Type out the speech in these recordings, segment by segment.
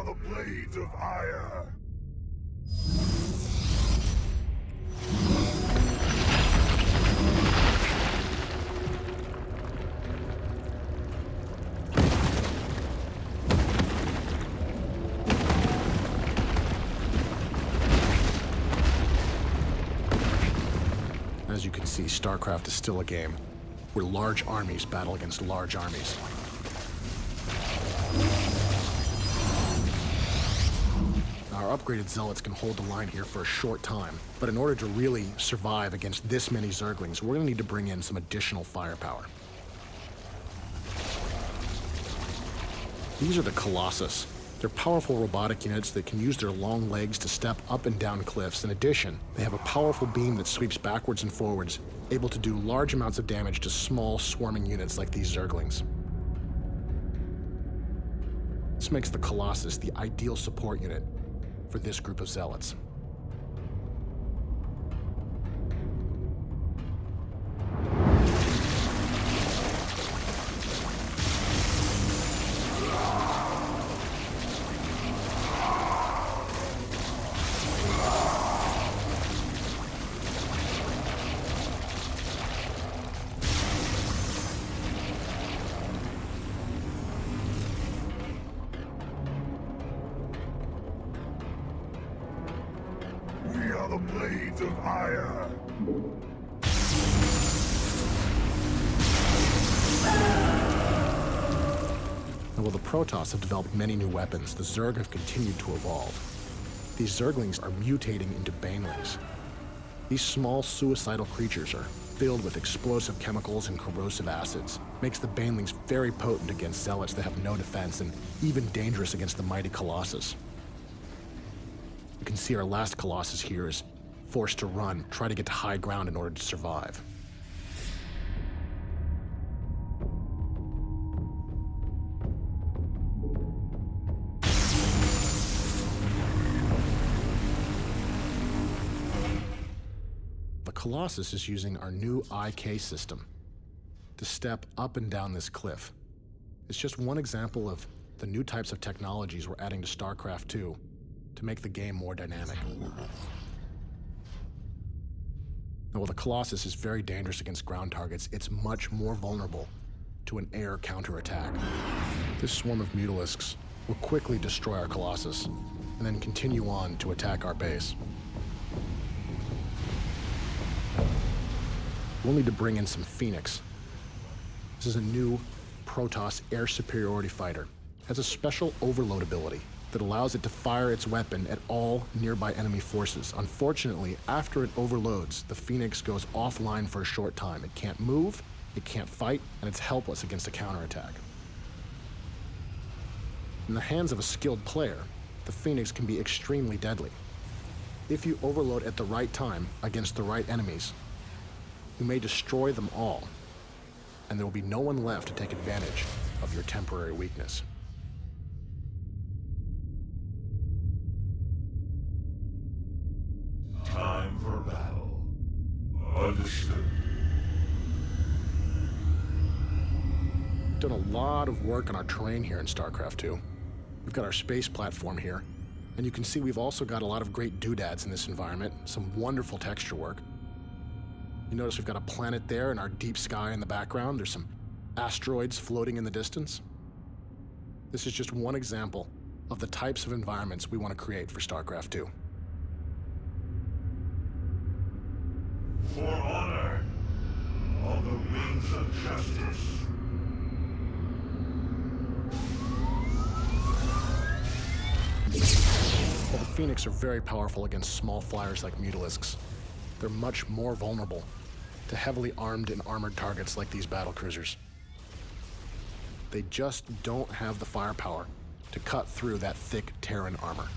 are the blades of ire. As you can see, StarCraft is still a game where large armies battle against large armies. Our upgraded zealots can hold the line here for a short time, but in order to really survive against this many zerglings, we're going to need to bring in some additional firepower. These are the Colossus. They're powerful robotic units that can use their long legs to step up and down cliffs. In addition, they have a powerful beam that sweeps backwards and forwards, able to do large amounts of damage to small, swarming units like these zerglings. This makes the Colossus the ideal support unit for this group of zealots. We are the blades of ire. Now, while the Protoss have developed many new weapons, the Zerg have continued to evolve. These Zerglings are mutating into Banelings. These small, suicidal creatures are filled with explosive chemicals and corrosive acids. Makes the Banelings very potent against zealots that have no defense, and even dangerous against the mighty Colossus. You can see our last Colossus here is forced to run, try to get to high ground in order to survive. The Colossus is using our new IK system to step up and down this cliff. It's just one example of the new types of technologies we're adding to StarCraft II to make the game more dynamic. Now, while the Colossus is very dangerous against ground targets, it's much more vulnerable to an air counterattack. This swarm of Mutalisks will quickly destroy our Colossus and then continue on to attack our base. We'll need to bring in some Phoenix. This is a new Protoss air superiority fighter. It has a special overload ability that allows it to fire its weapon at all nearby enemy forces. Unfortunately, after it overloads, the Phoenix goes offline for a short time. It can't move, it can't fight, and it's helpless against a counterattack. In the hands of a skilled player, the Phoenix can be extremely deadly. If you overload at the right time against the right enemies, you may destroy them all, and there will be no one left to take advantage of your temporary weakness. Time for battle. Understood. We've done a lot of work on our terrain here in StarCraft II. We've got our space platform here, and you can see we've also got a lot of great doodads in this environment, some wonderful texture work. You notice we've got a planet there in our deep sky in the background. There's some asteroids floating in the distance. This is just one example of the types of environments we want to create for StarCraft II. For honor, on the wings of justice. While the Phoenix are very powerful against small flyers like Mutalisks, they're much more vulnerable to heavily armed and armored targets like these battlecruisers. They just don't have the firepower to cut through that thick Terran armor.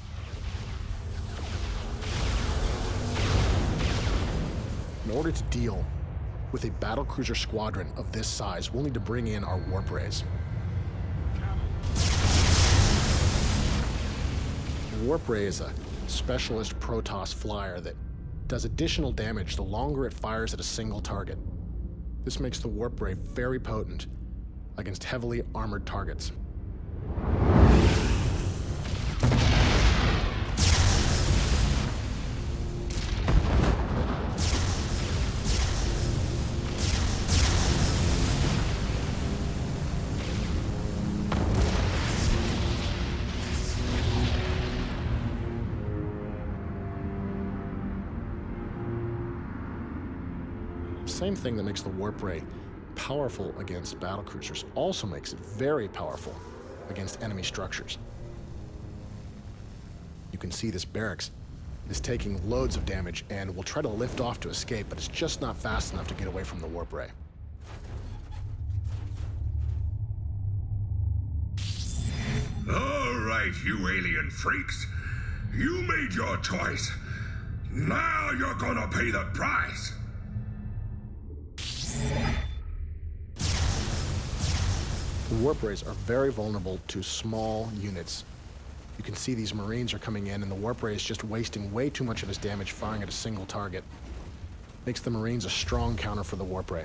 In order to deal with a battlecruiser squadron of this size, we'll need to bring in our warp rays. The warp ray is a specialist Protoss flyer that does additional damage the longer it fires at a single target. This makes the warp ray very potent against heavily armored targets. same thing that makes the warp ray powerful against battlecruisers also makes it very powerful against enemy structures. You can see this barracks is taking loads of damage and will try to lift off to escape, but it's just not fast enough to get away from the warp ray. All right, you alien freaks. You made your choice. Now you're gonna pay the price. The warp rays are very vulnerable to small units. You can see these Marines are coming in, and the warp ray is just wasting way too much of his damage firing at a single target. Makes the Marines a strong counter for the warp ray.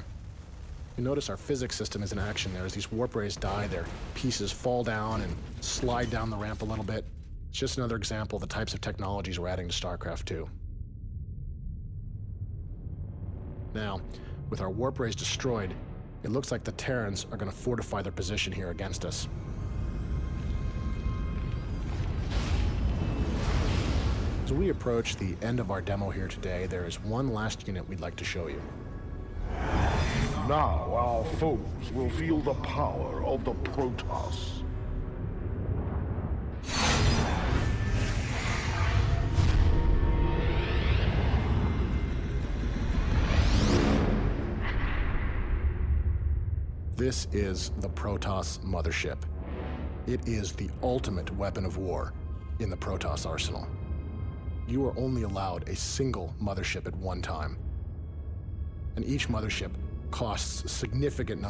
You notice our physics system is in action there. As these warp rays die, their pieces fall down and slide down the ramp a little bit. It's just another example of the types of technologies we're adding to StarCraft II. Now, with our warp rays destroyed, it looks like the Terrans are going to fortify their position here against us. As we approach the end of our demo here today, there is one last unit we'd like to show you. Now our foes will feel the power of the Protoss. This is the Protoss mothership. It is the ultimate weapon of war in the Protoss arsenal. You are only allowed a single mothership at one time, and each mothership costs a significant number